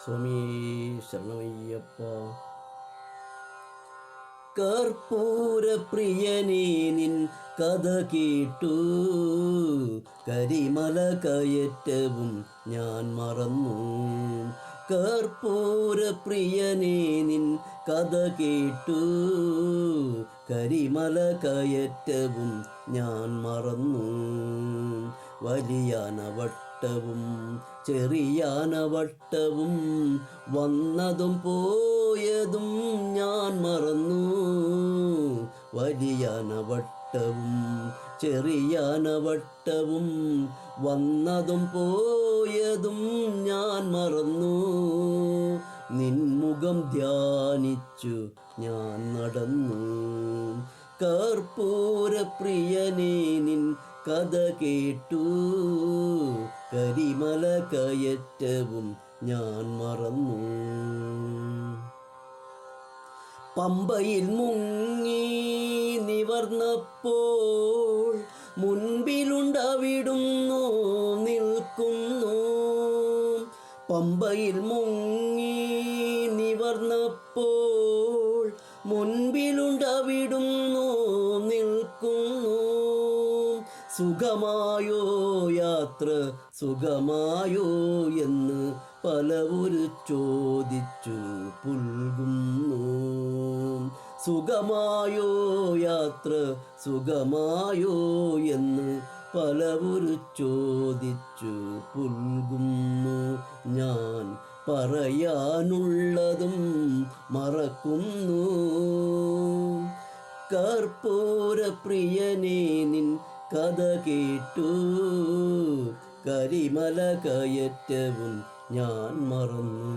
സ്വാമി ശരണമയ്യപ്പ. കർപ്പൂരപ്രിയനേ നിൻ കഥ കേട്ടു, കരിമല കയറ്റവും ഞാൻ മറന്നു. കർപ്പൂരപ്രിയനേ നിൻ കഥ കേട്ടു, കരിമല കയറ്റവും ഞാൻ മറന്നു. വലിയാനവട്ടവും ചെറിയാനവട്ടവും വന്നതും പോയതും ഞാൻ മറന്നു. വലിയാനവട്ടവും ചെറിയാനവട്ടവും വന്നതും പോയതും ഞാൻ മറന്നു. നിൻമുഖം ധ്യാനിച്ചു ഞാൻ നടന്നു. കർപ്പൂരപ്രിയനേ നിൻ കഥ കേട്ടു, കരിമല കയറ്റവും ഞാൻ മറന്നു. പമ്പയിൽ മുങ്ങി നിവർന്നപ്പോൾ മുൻപിലുണ്ടവിടുന്നു നിൽക്കുന്നു. പമ്പയിൽ മുങ്ങി നിവർന്നപ്പോൾ മുൻപിലുണ്ടവിടുന്നു നിൽക്കുന്നു. സുഖമായോ യാത്ര സുഖമായോ എന്ന് പലവരു ചോദിച്ചു പുൽകുന്നു. സുഖമായോ യാത്ര സുഖമായോ എന്ന് പലവരു ചോദിച്ചു പുൽകുന്നു. ഞാൻ പറയാനുള്ളതും മറക്കുന്നു. കർപ്പൂരപ്രിയനേ നിൻ കഥ കേട്ടു, കരിമല കയറ്റവും ഞാൻ മറന്നു.